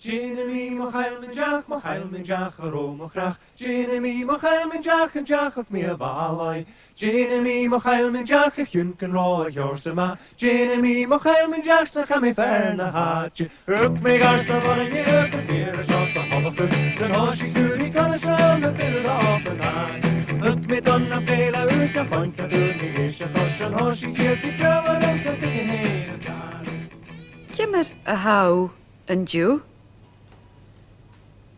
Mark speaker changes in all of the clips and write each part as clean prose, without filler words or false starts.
Speaker 1: Gina mi mochail min jach ar o mochrach. Gina mi mochail min jach and jachach mi a valai. Gina mi mochail min jach a chun can raw yours ma. Gina mi mochail min jach sa chami fair na hatch. Hook me gosh na one me hook a beer a shot the hollafur. Then hoshi curi can a shram a bit off and hand. Hook me done a pale a us a point a do me ish a hush and hoshi here to grow a nose that they can hear again.
Speaker 2: Kimmer a how and you?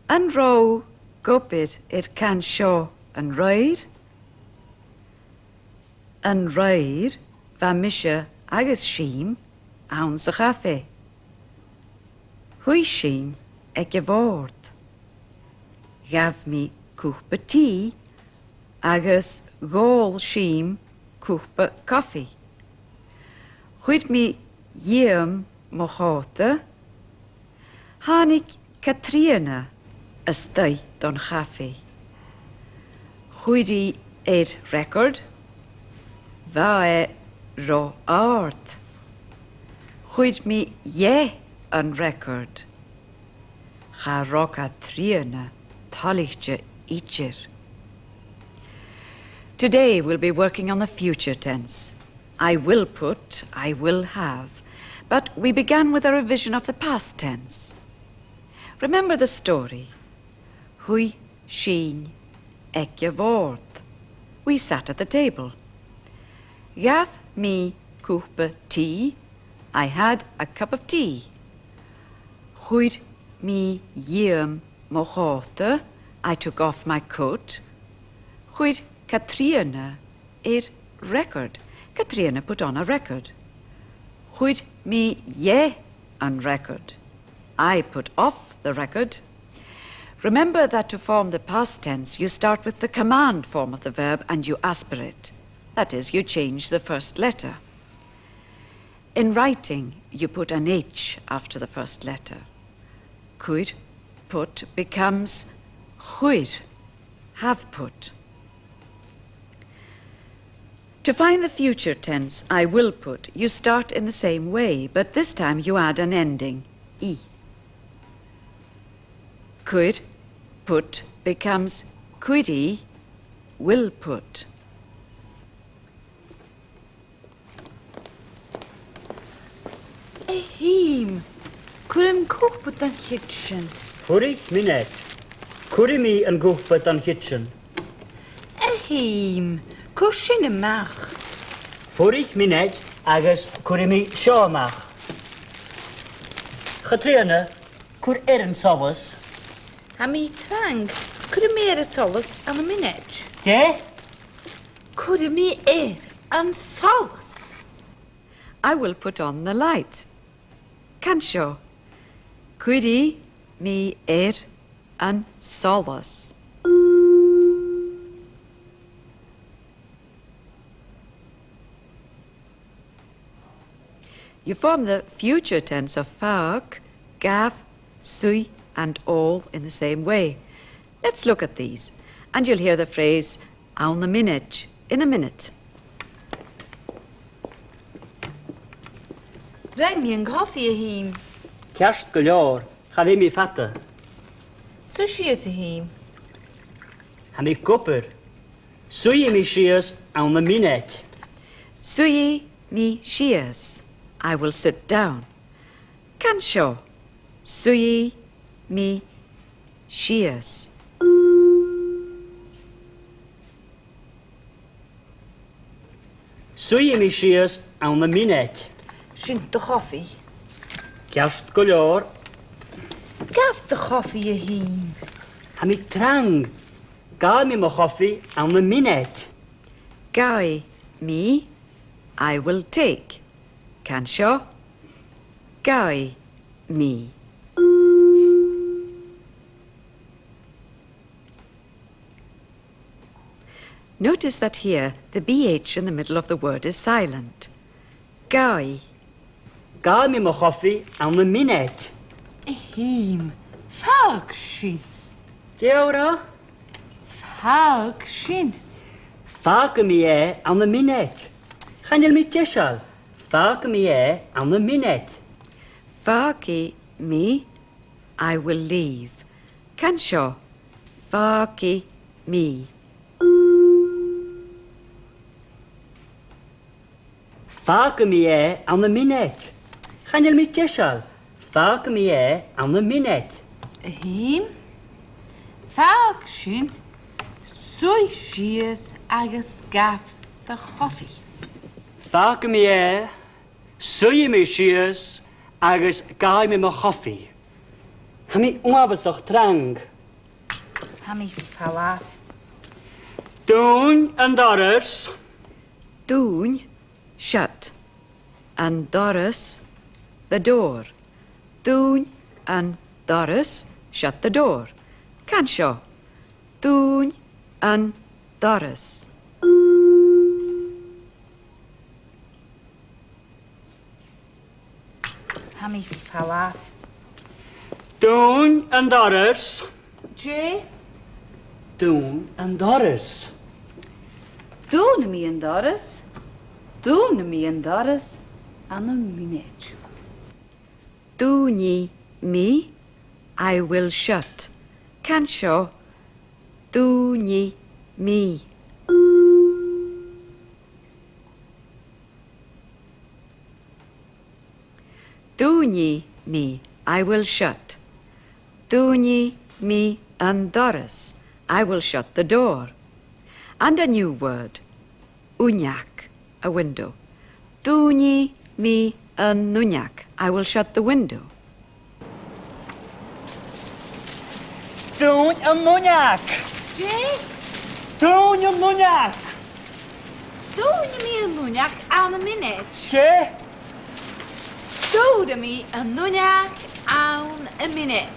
Speaker 2: An ro gopid it can show an ride. An ride va misha agus sheem aan sa café. Hui sheen ek je woord. Gav me koepe tea agus gol sheem koepe koffie. Huid me jem mochote. Hanik Katrina a stay don café. Huidi record. Va ro art. Huid me an record. Ga roka triene talichtje itcher. Today we'll be working on the future tense. I will put, I will have. But we began with a revision of the past tense. Remember the story. Hui, sheen, ekje woord. We sat at the table. Gav me koepe tea. I had a cup of tea. Huid me jem mochote. I took off my coat. Huid Katrina record. Katrina put on a record. Huid me an record. I put off the record. Remember that to form the past tense, you start with the command form of the verb and you aspirate. That is, you change the first letter. In writing, you put an H after the first letter. Could, put, becomes chuid, have put. To find the future tense, I will put, you start in the same way, but this time you add an ending, I. Could, put, becomes could-I, will put.
Speaker 3: Ehim, could cook with the kitchen.
Speaker 4: Furich minute. Could me and go with the kitchen.
Speaker 3: Ehim, cushin a mach.
Speaker 4: Furich minute, agus could me shaw mach. Katrina, could solace.
Speaker 3: Hami trang, could me a solace and a minute.
Speaker 4: Yeah?
Speaker 3: Could me and solace.
Speaker 2: I will put on the light. Can show. Could me and solace. You form the future tense of fag, gav, sui, and all in the same way. Let's look at these, and you'll hear the phrase on the minute, in a minute.
Speaker 3: Bring me a coffee, Ehim.
Speaker 4: Kerst galore, had me fatta.
Speaker 3: So she is Ehim.
Speaker 4: Hami copper. Sui me shears on the minute.
Speaker 2: Sui me shears. I will sit down. Can show. Sui me shears.
Speaker 4: Sui me shears on the minute.
Speaker 3: Shint the coffee.
Speaker 4: Kerst galore.
Speaker 3: Gav the coffee, Ehim.
Speaker 4: Hami trang. Ga me my coffee on the minute.
Speaker 2: Guy me, I will take. Can show. Guy me. Notice that here the BH in the middle of the word is silent. Guy.
Speaker 4: Ga me my coffee on the minute.
Speaker 3: Ehim. Fag shin.
Speaker 4: Deora.
Speaker 3: Fag shin.
Speaker 4: Fag me on the minute. Can you meet Jeshal? Fag me on the minute.
Speaker 2: Fagi me, I will leave. Can seo. Fáci me.
Speaker 4: Fáca mi an na minic. Channeil mi deisial. Fáca mi an na minic.
Speaker 3: Hím. Fág sin. Swy sias agus gaf de choffi.
Speaker 4: Fáca mi suy mi sias agus gai mi ma choffi. Ha mi uafasach trang.
Speaker 3: Ha mi fala.
Speaker 4: Dún an doras.
Speaker 2: Dún, shut. And Doris, the door. Dún and Doris, shut the door. Can seo. Dún and Doris.
Speaker 3: Ha mi fala.
Speaker 4: Dún an doras.
Speaker 3: J.
Speaker 4: Dún an doras.
Speaker 3: Doen mi en Doris. Doen mi en Doris. An a minute.
Speaker 2: Dún ye me, I will shut. Can seo. Dún ye me. Dún ye me, I will shut. Dún ye me and Doris, I will shut the door. And a new word, unyak, a window. Dún ye me and nunyak, I will shut the window.
Speaker 4: Dún an nunyak.
Speaker 3: J.
Speaker 4: Dún an nunyak.
Speaker 3: Doen mi en nunyak an a minute.
Speaker 4: Che?
Speaker 3: Doen mi en nunyak an a minute.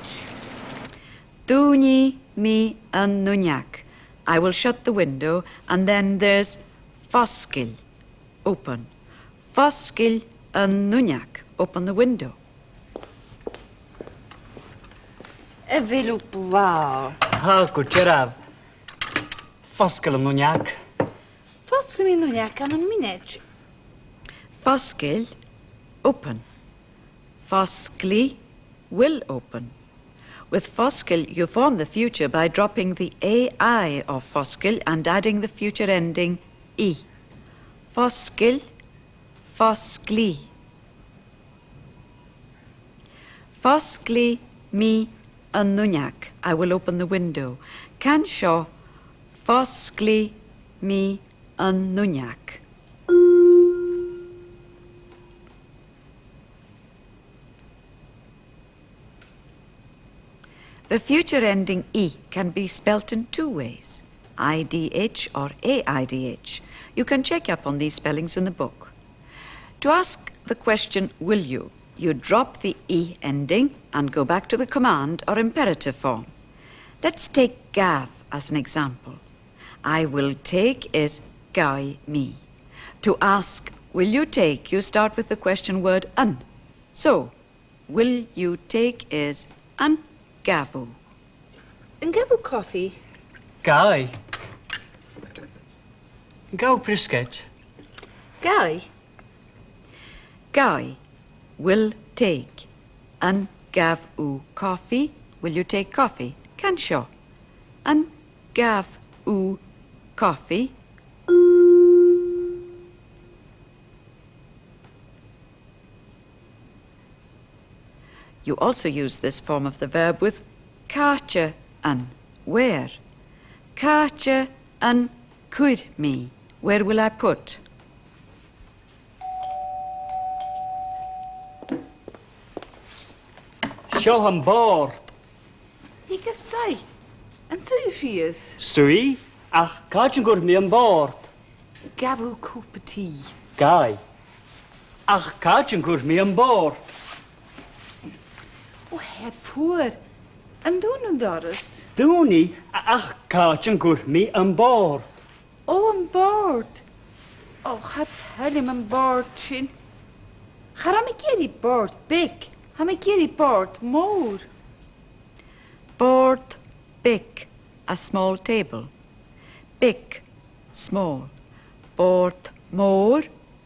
Speaker 2: Dún ye me and nunyak, I will shut the window. And then there's foscil, open. Foscil and nunyak, open the window.
Speaker 3: A vilu blau.
Speaker 4: Ha, go geraf. Foscail an nunyak.
Speaker 3: Fosgrim mi nunyak an a minute.
Speaker 2: Foscil, open. Foscli, will open. With foscil, you form the future by dropping the AI of foscil and adding the future ending E. Foscil, foscli. Foscli mi an nunyak, I will open the window. Can seo. Foscli mi an nunyak. The future ending E can be spelt in two ways, IDH or AIDH. You can check up on these spellings in the book. To ask the question, will you drop the E ending and go back to the command or imperative form. Let's take gav as an example. I will take is gai me. To ask, will you take, you start with the question word an. So, will you take is an gavu.
Speaker 3: Yn gafu coffee.
Speaker 4: Gai. Gau brisket.
Speaker 3: Gai.
Speaker 2: Gai, will take. An gav u coffee, will you take coffee? Can seo. An gav u coffee. You also use this form of the verb with carcha an, where. Carcha an could me, where will I put?
Speaker 4: Show an board.
Speaker 3: Ni gysdau. Yn swy si is.
Speaker 4: Sui, ach gajin gur mi an board.
Speaker 3: Gafu cwp y tŷ.
Speaker 4: Gai. Ach gajin gur mi an board.
Speaker 3: O heb ffwr. Yn dŵn yn Doris.
Speaker 4: Dúni, ach gajin gur mi an board.
Speaker 3: O, yn bord. O, chad hynny yn bord sin. Chara mi geri bord big. Ha mi geri bord môr.
Speaker 2: Board, big, a small table. Big, small. Board, more,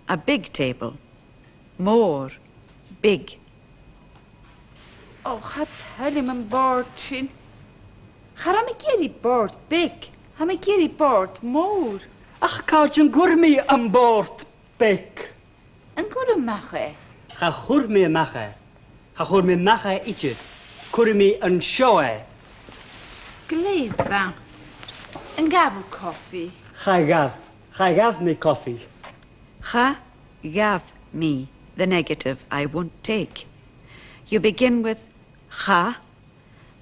Speaker 2: a big table. More, big.
Speaker 3: Oh, had tell him and board chin. Haram a geri board big. Ham a geri board more.
Speaker 4: Ach, cáid an gurmi an bord bec.
Speaker 3: And good a mache.
Speaker 4: Cha churmi macha. Cha churmi macha itje. Curmi an shoe.
Speaker 3: Glade van. And gavel coffee.
Speaker 4: Cha gav me coffee.
Speaker 2: Cha gav me, the negative I won't take. You begin with cha,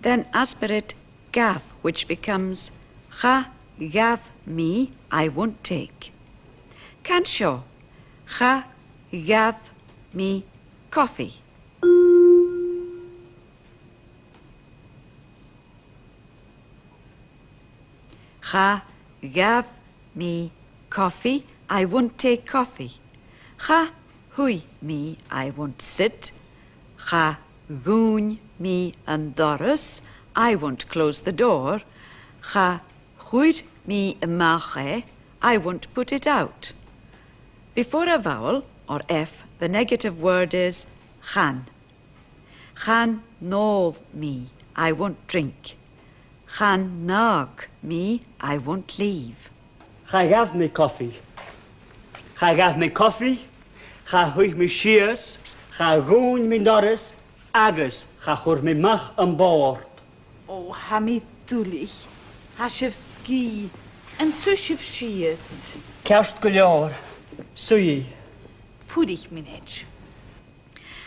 Speaker 2: then aspirate gav, which becomes cha gav me, I won't take. Can show. Cha gav me coffee. Cha gav me coffee, I won't take coffee. Cha hui me, I won't sit. Cha goon me and Doris, I won't close the door. Cha chuid me mache, I won't put it out. Before a vowel, or F, the negative word is chan. Chan nol me, I won't drink. Chan nag me, I won't leave.
Speaker 4: Cha gav me coffee. Cha gav me coffee. Cha hui me shears. Cha goon me norris. Agus cha chur me mach an bord.
Speaker 3: Oh, hami dulich. Hashiv ski. And sushiv shies.
Speaker 4: Kerst gulor. Suyi.
Speaker 3: Fudig minage.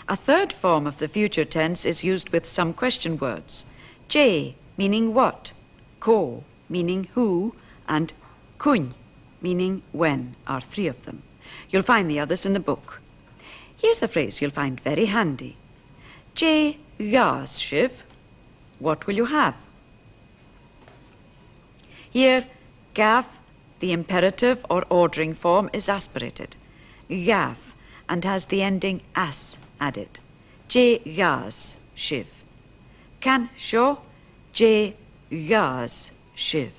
Speaker 2: A third form of the future tense is used with some question words. J, meaning what, ko, meaning who, and kun, meaning when, are three of them. You'll find the others in the book. Here's a phrase you'll find very handy. J, gas, Shiv. What will you have? Here, gav, the imperative or ordering form, is aspirated. Gav, and has the ending as added. J, gas, Shiv. Can show. J, gas, Shiv.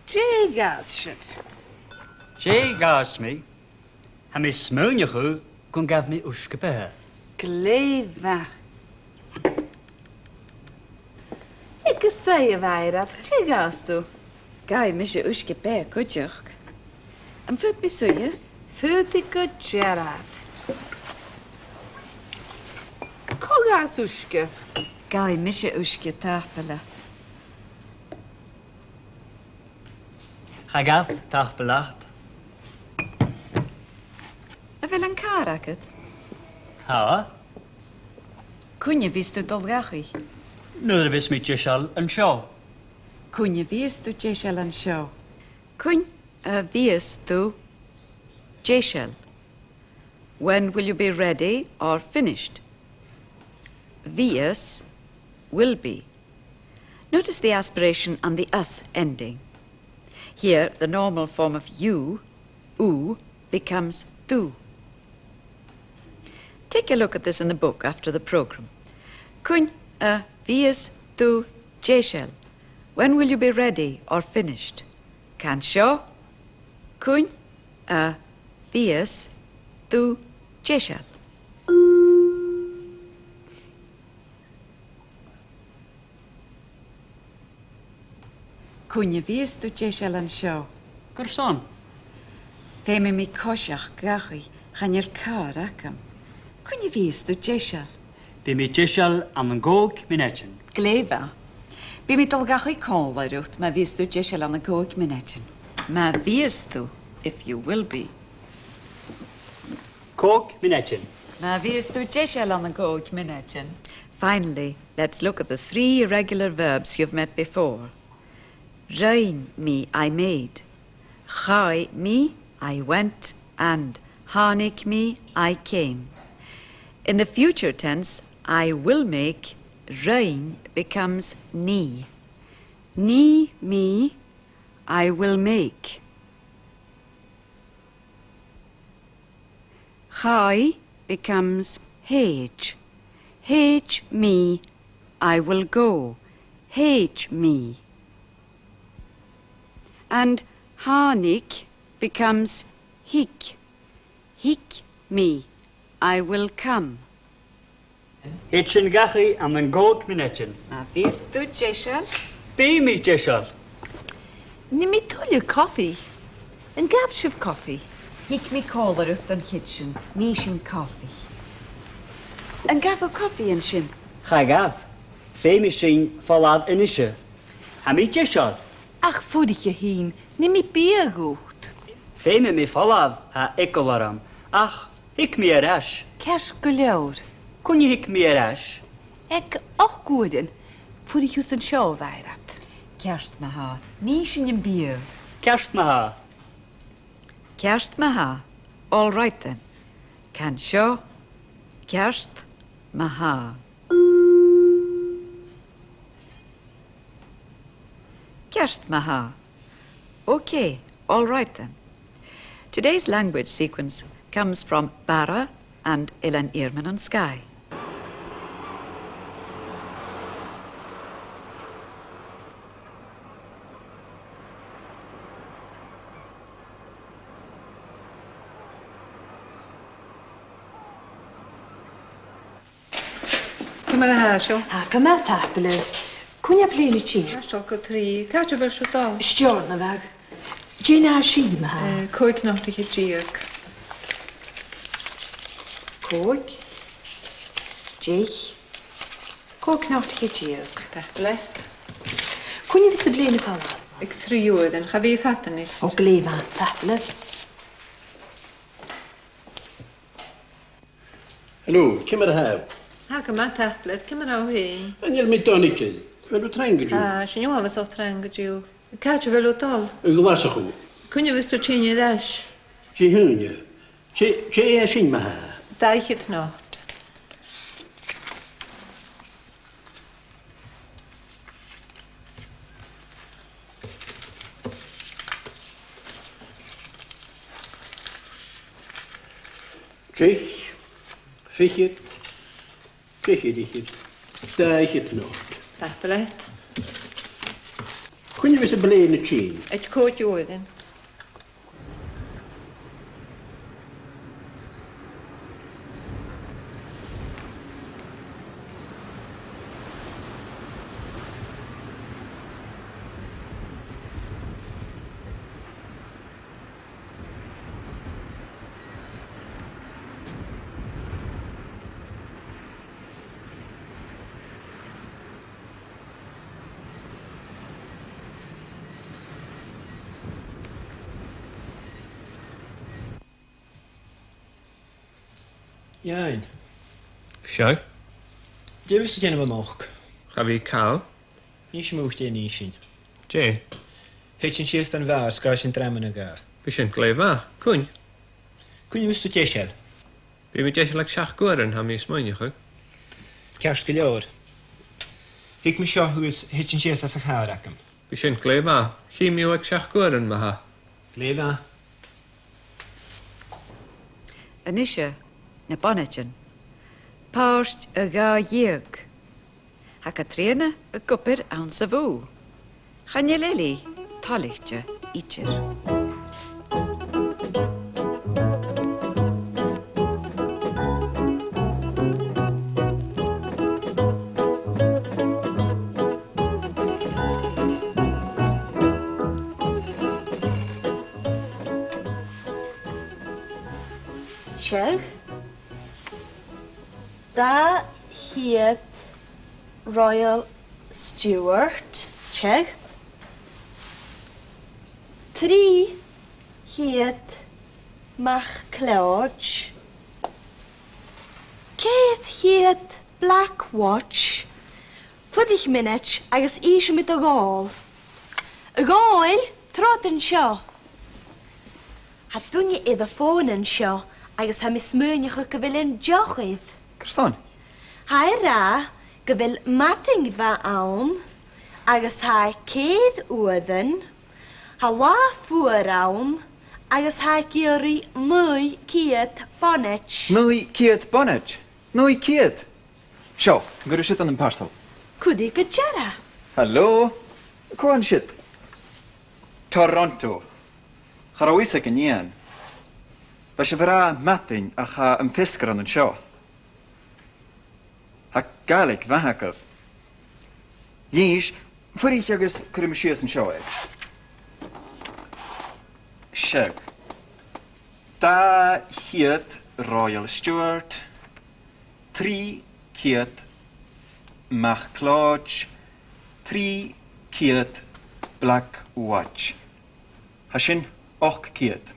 Speaker 3: Jegas shiv.
Speaker 4: J gas me. Ha me smoonje kun gav me uske
Speaker 3: Gleva. Ik is je weirat. Jegas du.
Speaker 2: Gai, misje uske pe, kutjurk. En voet me suje?
Speaker 3: Futike Gerard. Kogas uske.
Speaker 2: Gai, misje uske tapele.
Speaker 4: Cha gav tach belacht.
Speaker 2: A fel an karaket?
Speaker 4: Ha?
Speaker 2: Kunje vis du dolgachi?
Speaker 4: Nu vis me tjishal an show.
Speaker 2: Kunje vis du jeshel an show? Kun vis du jeshel? When will you be ready or finished? Vis will be. Notice the aspiration on the us ending. Here, the normal form of you, u, becomes du. Take a look at this in the book after the program. Kun vis du jeshel? When will you be ready or finished? Can show. Kun vis du jeshel? Kun je vis du jeshel an show?
Speaker 4: Gerson.
Speaker 2: Femi mi koshach gachi, chanel kar akam. Kun je vis du jeshel?
Speaker 4: Be me tjishal an gog minetjen.
Speaker 2: Gleva. Bi mi dolgachi call rucht, ma vis du jeshel an goik minetjen. Ma vis du, if you will be.
Speaker 4: Gog minetjen.
Speaker 2: Ma vis du jeshel an goik minetjen. Finally, let's look at the three irregular verbs you've met before. Rain me, I made. Chai me, I went. And hanik me, I came. In the future tense, I will make, rain becomes ni. Ni me, I will make. Chai becomes hage. Hage me, I will go. Hage me. And hanik becomes hic. Hic me, I will come.
Speaker 4: Hitchin gachi am an gold minetchin.
Speaker 2: Ma vis tu Jeshal?
Speaker 4: Be me jeshal.
Speaker 3: Ní mi tulla coffee. An gab sibh coffee.
Speaker 2: Hic me caller ut an kitchen, nishin coffee. An gafo coffee an shin.
Speaker 4: Chagav. Fe machine falav inisha. Ha me jeshal.
Speaker 3: Ach fudige heen, ní mi bier gocht.
Speaker 4: Fe me falav ha ekolaram. Ach, hik me arash.
Speaker 3: Kers go leor.
Speaker 4: Kun je hik me arash?
Speaker 3: Ek och goeden. Fudig hús an seo veirat.
Speaker 2: Kerst me ha, nishin in beer.
Speaker 4: Kerst me ha.
Speaker 2: Kerst me ha. All right then. Can show. Kerst me ha. Kerst me ha. Okay, all right then. Today's language sequence comes from Bara and Ilan Earman and Skye.
Speaker 5: Cymar a hasio.
Speaker 6: Ha, cymal tapile. Cwnia pleni chi.
Speaker 5: Hasio go tri. Cacio fel sio dal.
Speaker 6: Stiorn na fag. Gina si ma ha.
Speaker 5: Coig nocht ich diag.
Speaker 6: Coig. Jake. Coig nacht chi diag.
Speaker 5: Dafle.
Speaker 6: Cwnia fys y bleni pala.
Speaker 5: Ik 3 uur dan. Ga weer vatten is.
Speaker 6: O glefa, tapile.
Speaker 7: Hallo, cymar heb.
Speaker 5: Ha cymar tablet. Cymar au hi.
Speaker 7: Anel mi donicid. Fel o trenga giw.
Speaker 5: Sin yw afas al trang yw. Cacio fel o dal.
Speaker 7: Yw gwasa chw.
Speaker 5: Cwnio fys to chini dash.
Speaker 7: Ti hwnnw. Ti e sy'n ma ha.
Speaker 5: Daichet nocht.
Speaker 7: Trich. Fichid. Fichid ichid. Daichet nocht.
Speaker 5: Dafle.
Speaker 7: Cwnnw fys y blein y tîn.
Speaker 5: Ik coig uur dan.
Speaker 8: Iain.
Speaker 9: Seo,
Speaker 8: Dé vis déanamh an nach.
Speaker 9: cha bhí cow,
Speaker 8: Ní smúcht déanaí sin.
Speaker 9: Jay,
Speaker 8: Heit sin sios an bhar sá sin treman a gá.
Speaker 9: bhí sin gléimh cún.
Speaker 8: Cúine vis tú téisiil.
Speaker 9: Bhí mi deis le seach guaran ha mí smaine chu.
Speaker 8: Cears go leor. Hiic me seo thugus heit sin sios as a cháacham.
Speaker 9: Bhí sin gléimh, chiimiú ag seach guaran ma ha.
Speaker 8: Léfa.
Speaker 2: Anisha, na bonnetin. Paust a ga yeag. Ha Katrina a gupper aan sa voo. Gaan je lily, talichtje, ietsjer.
Speaker 6: Sieg. Da hiet Royal Stewart. Sieg. 3 hiet Mach Cleorge. Keith hiet Black Watch. Fuddig minute agus ishe mit a gáil. A gáil trot an seo. Ha dunne iad a fón an seo agus ha mis smúneach go bhfuil an deochuid.
Speaker 8: Cyrson.
Speaker 6: Ha ra go bhfuil mating bheith ann agus ha céad uadan, ha lá fuair ann agus ha géirí mwy ciad bonnet.
Speaker 10: Nwy ciad bonnet. Nwy ciad. Sio, gyda shit on yn parcel.
Speaker 6: Cwdi go jara.
Speaker 10: Hallo? Cwan shit? Toronto. Charawysa gan ian. Fe se fyrra matyn a cha ymffisgar an sio. Ha Gaelic fahagaf. Ys, ffyrich agos cwrymisias yn sio eg. Siag. Da hiad Royal Stuart. 3 ciad Mach Clodge. 3 ciad Black Watch. Ha sin 8 ciad.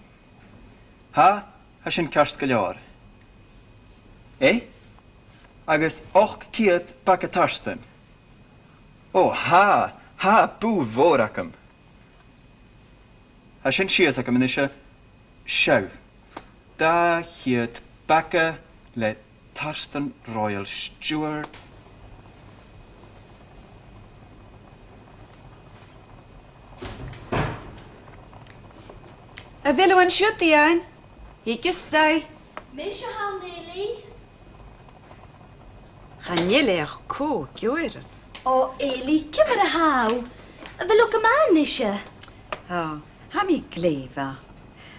Speaker 10: Ha sin Ceart Gaelic. Agus 8 ciad Bac a Tarstan. Ha bú fór acam. Ha sin sias acam yn eisiau siaw. Da hiad Baca le Tarstan Royal Stuart.
Speaker 2: A fel o'n siwt i ein. I gysdau.
Speaker 6: Mis o han, Eli.
Speaker 2: Chanile eich co, gwyr.
Speaker 6: O, Eli, cymryd y haw. Fel o gyman eisiau.
Speaker 2: Ha mi gleifa.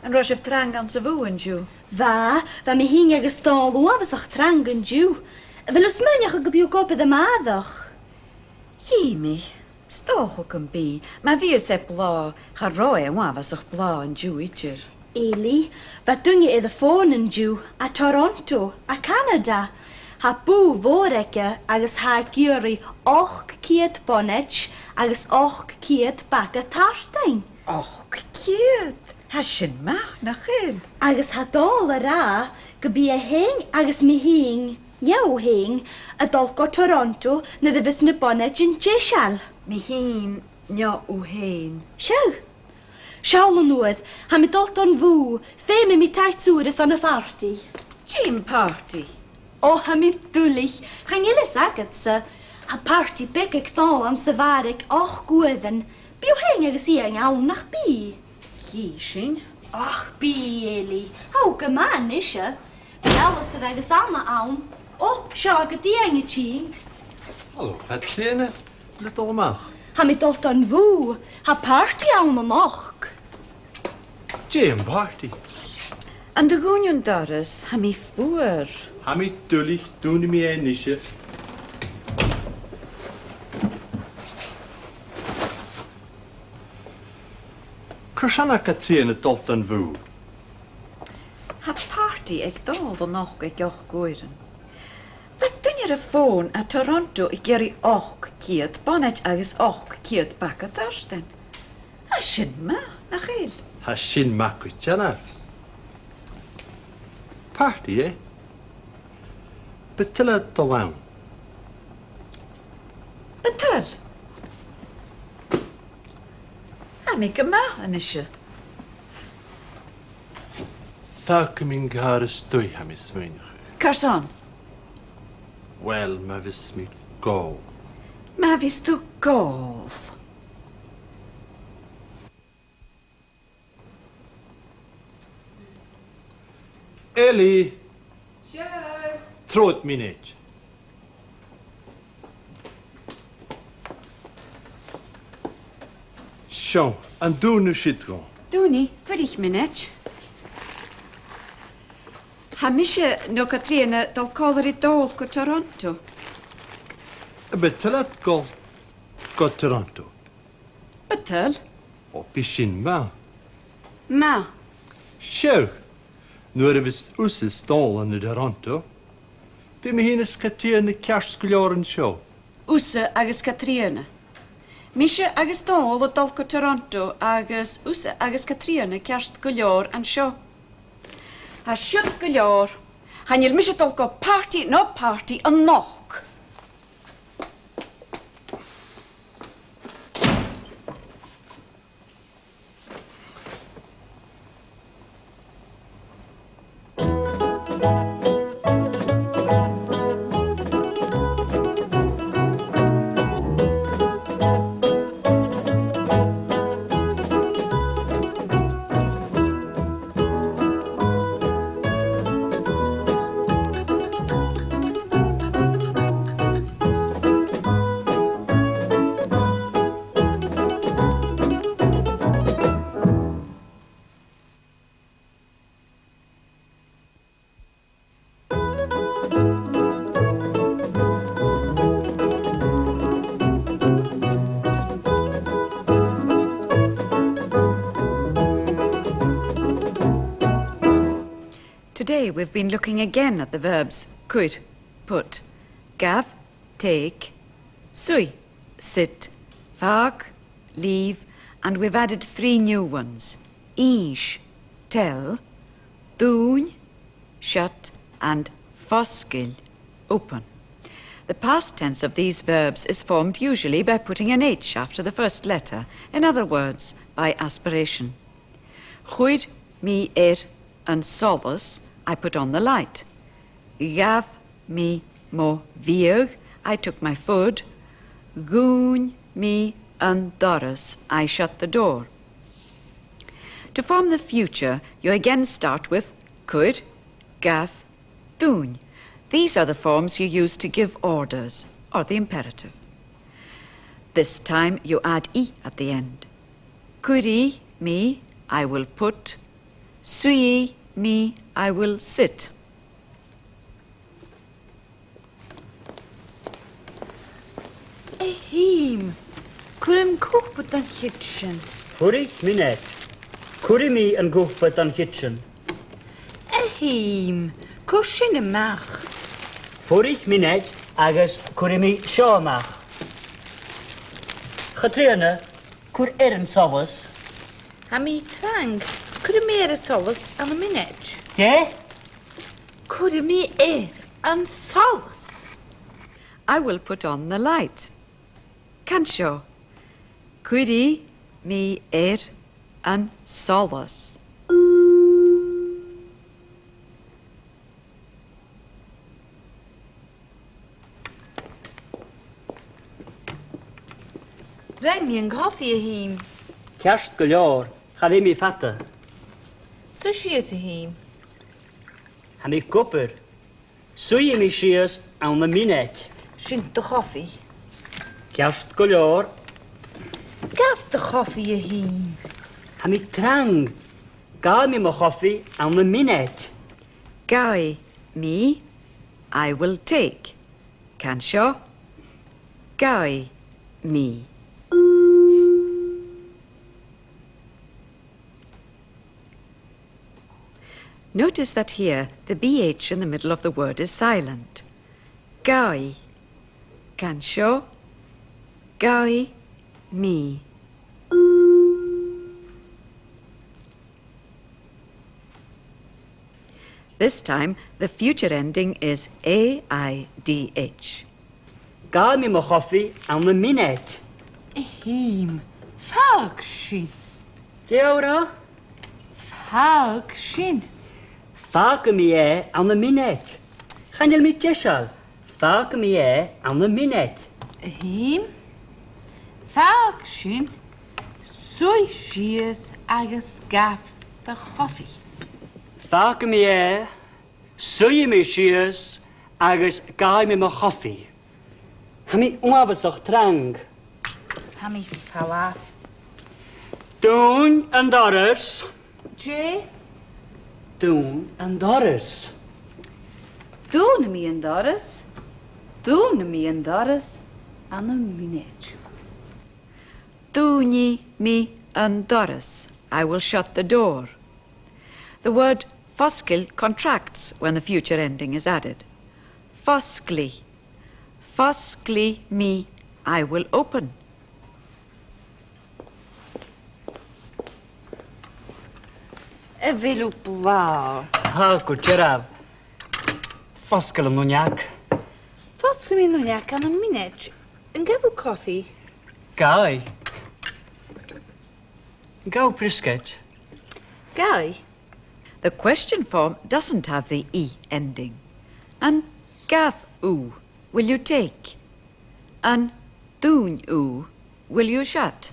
Speaker 2: Yn roes eich trang am sa fw yn jw.
Speaker 6: Va mi hing agos dal o afas ach trang yn jiw. Fel o smynach o gybiw gobydd y maddach.
Speaker 2: Jimi, stoch o gymbi. Ma fi ys e bla. Cha roi am afas o'ch bla yn jw idr.
Speaker 6: Eli, fa dwi'n i y ffôn yn jiw a Toronto a Canada. Ha bw fôr ega agos ha gyri 8 ciad bonnet agos 8 ciad bag a tartain.
Speaker 2: Och, cyd. Ha sy'n ma, na chyl.
Speaker 6: Agos ha dol y ra, gybi e hing agos mi hing, niaw hing, a dolgo Toronto na ddybys na bonnet yn jesial.
Speaker 2: Mi hin, nio o hen.
Speaker 6: Siaw. Siawl o nwyd, ha mi dolt o'n fw, fe mi taith sŵrys o'n y ffarti.
Speaker 2: Jim party.
Speaker 6: O, ha mi dwlich, changilis agad sa, ha party big ag dol an sa farig och gwydden, biw heng agos i ang awn nach bi.
Speaker 2: Gishin.
Speaker 6: Ach, bi, Eli, hau gyman isio. Fel ys ydd agos alna awn. O, sio agad i ang y ching.
Speaker 1: Hallo, vet sene. Little mach.
Speaker 6: Ha mi dolt o'n fw, ha party awn o'n och.
Speaker 1: Jim party.
Speaker 2: An dy gwniwn doris, ha mi ffwr.
Speaker 1: Ha mi dullich doen mi een nisje. Krasana Katrina dolt an fw.
Speaker 2: Ha party ag dol o noch ag och gwyren. Wat doen er y ffôn a Toronto i geri och ciad bonnet agos och ciad bac a Thurston? Ha sy'n ma, na chyl.
Speaker 1: Ha sin macwytjana. Party, Betilla dolawn.
Speaker 2: Betal. Ha mi gyma yn isio.
Speaker 1: Thak min gar stwy ha mi smynach.
Speaker 2: Carson,
Speaker 1: Wel, ma fys mi go.
Speaker 2: ma fys tu gol.
Speaker 1: Eli. Trot min age. Sjå, an du nu shit go.
Speaker 2: Dwni, ffyrich minech. Ha misio no Katrina dal colar i dol go Toronto.
Speaker 1: Betillat go Toronto.
Speaker 2: Betal?
Speaker 1: O bishin ma.
Speaker 2: Ma.
Speaker 1: Sjå, nu er det vist usse stålen i Toronto. Be mi hinnes Katrina kärskloren sjå.
Speaker 2: Usse agus Katrina. Misio agus dol o dal go Toronto agus usse agus Katrina kerst gulor an sio. Ha siwt gulor. Chanil misio dal go party no party an noch. Today we've been looking again at the verbs could, put, gav, take, sui, sit, fag, leave, and we've added 3 new ones, ish, tell, dún, shut, and fosgil, open. The past tense of these verbs is formed usually by putting an H after the first letter, in other words, by aspiration. Chuid mi and solus, I put on the light. Gav mi mo viog, I took my food. Gún mi and Doris, I shut the door. To form the future, you again start with could, gav, dún. These are the forms you use to give orders, or the imperative. This time you add I at the end. Could me, I will put. Sui me, I will sit.
Speaker 3: Ehim, Kurim koopet an kitchen.
Speaker 4: Furich minnet. Kurimi and goopet an kitchen.
Speaker 3: Ehim, Kushin a mach.
Speaker 4: Furich minnet agus kurimi shawmach. Chatriana, kur sovas.
Speaker 3: Hami trang, Kurim solas an a minute.
Speaker 4: Yeah?
Speaker 3: Kurim an solas.
Speaker 2: I will put on the light. Cansio. Cuidi mi an solus.
Speaker 3: Rang me an coffee ahim.
Speaker 4: Kerst golior, chadimi fatta.
Speaker 3: So she is ahim.
Speaker 4: Hami copper. Suyi mi shears an the minek.
Speaker 3: Shint the coffee.
Speaker 4: Kerst golior,
Speaker 3: Gav the coffee ahim.
Speaker 4: hami trang. Ga mi mo coffee an the minek.
Speaker 2: Gai me, I will take. Cansio. Gai me. Notice that here the BH in the middle of the word is silent. Gai. Cansio. Gai me. This time the future ending is AIDH.
Speaker 4: Ga mi mo coffee an the minek.
Speaker 3: Ahim. Fag shin.
Speaker 4: Deora,
Speaker 3: Fag shin.
Speaker 4: faka mi an the minek. Chanel mi jeshal. Faka mi an the minek.
Speaker 3: Ahim. Fag shin. Soy she is agus gav the coffee.
Speaker 4: Faka mi suyi mi shears agus ga mi mo coffee. Hami uavasach trang.
Speaker 3: Hami fala.
Speaker 4: Doen and Doris.
Speaker 3: J.
Speaker 4: Doen and Doris.
Speaker 3: Doen me and Doris. Doen me and Doris. An a minute.
Speaker 2: Dúni mi an Doris. I will shut the door. The word fosgil contracts when the future ending is added. Fosgli. Fosgli mi, I will open.
Speaker 3: A velu blau.
Speaker 4: Halko cherav. Foskel nunyak.
Speaker 3: Fosgil me nunyak an a minute. And give a coffee.
Speaker 4: Guy. Go brisket.
Speaker 3: Guy.
Speaker 2: The question form doesn't have the E ending. An gav u, will you take? An dún u, will you shut?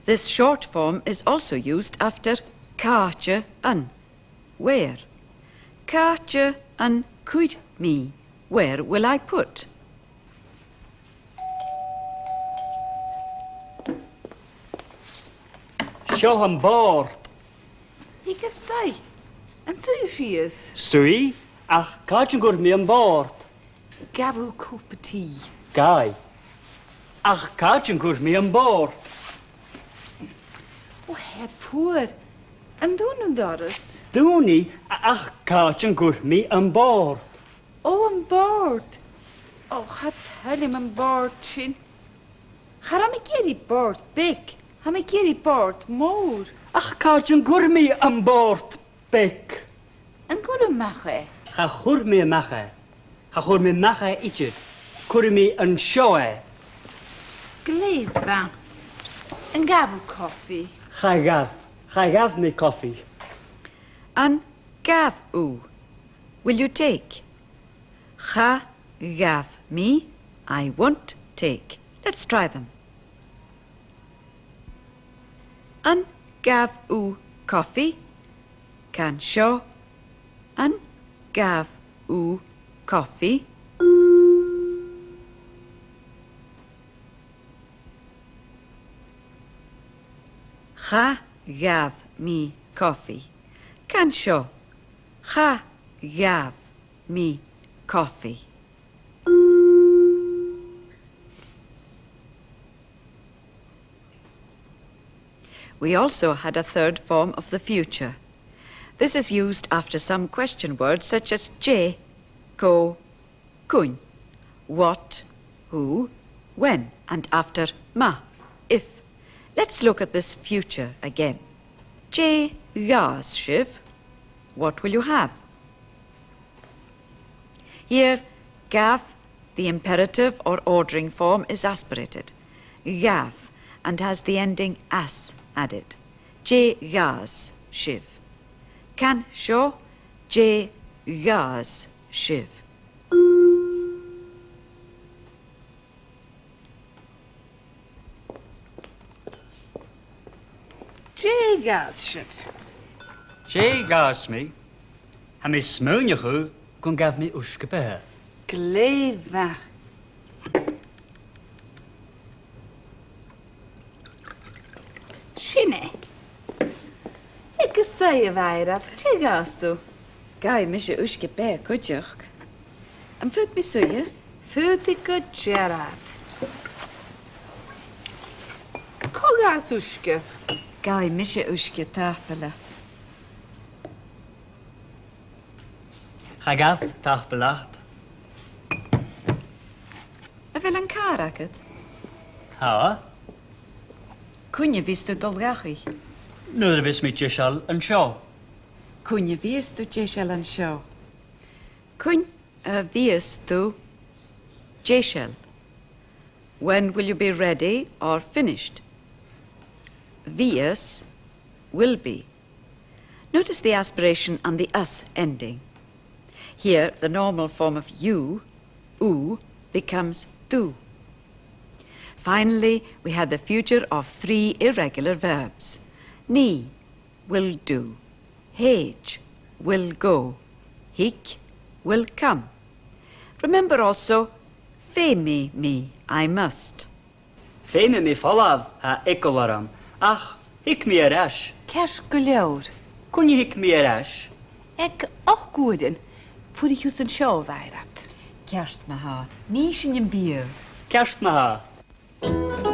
Speaker 2: This short form is also used after Cartje an, where? Cartje an could me, where will I put?
Speaker 4: Show him board.
Speaker 3: He can stay. And so she is.
Speaker 4: Sui, ach kachen gur me on board.
Speaker 3: Gavu cup of tea.
Speaker 4: Guy. Ach kachen gur me on board.
Speaker 3: Oh, head forward. And doen Doris.
Speaker 4: Dúni ach cáit an gur mi an bord.
Speaker 3: Oh, an bord. Oh, had hellim an bord sin. Chara me geri bord big. Ha me geri bord mór.
Speaker 4: Ach cáit an gur mi an bord bec.
Speaker 3: An gura mache.
Speaker 4: Cha chur mi macha. Cha chur mi macha itid. Cur mi an sioe.
Speaker 3: Gleidfa. An gafel coffi.
Speaker 4: Cha gaf mi coffee.
Speaker 2: An gav u. Will you take? Cha gav me. I won't take. Let's try them. An gav u coffee. Can show. An gav u coffee. Cha gav me coffee. Can show. Cha gav me coffee. We also had a third form of the future. This is used after some question words such as je, go, kun, what, who, when, and after ma, if. Let's look at this future again. Je gas shiv. What will you have? Here, gav, the imperative or ordering form, is aspirated. Gav, and has the ending as added. Je gas shiv. Can show je gas shiv.
Speaker 3: Je gas shif.
Speaker 4: Je gas mi. Ha mi smúnechu gon gaf mi ushkepe.
Speaker 3: Gleidfa. Sinne. Ik is je weirat. Je gas tu.
Speaker 2: Gai misje uske pe kutjach. Am fut mi suje?
Speaker 3: Fötike Gerard. Kogas uske.
Speaker 2: Gai misje uske tafela.
Speaker 4: Cha gaf tach belacht.
Speaker 2: A fel an karaket.
Speaker 4: Ha?
Speaker 2: Kunje vist du dolgachi.
Speaker 4: Nu vis mi tjishal an sio.
Speaker 2: Kunje vist du jeshel an show. Kun vist du jeshel. When will you be ready or finished? Vies will be. Notice the aspiration and the us ending. Here, the normal form of you, u, becomes do. Finally, we had the future of three irregular verbs. Ni, will do. Hej, will go. Hik, will come. Remember also, femi me, I must.
Speaker 4: Femi mi folav a ikolaram. Ach, hik mi erash.
Speaker 3: Kers guleur.
Speaker 4: Kun je hik mi erash?
Speaker 3: Ik och goeden. Voor de hus en show weirat.
Speaker 2: Kerst me ha, nie sin bier.
Speaker 4: Kerst ma ha.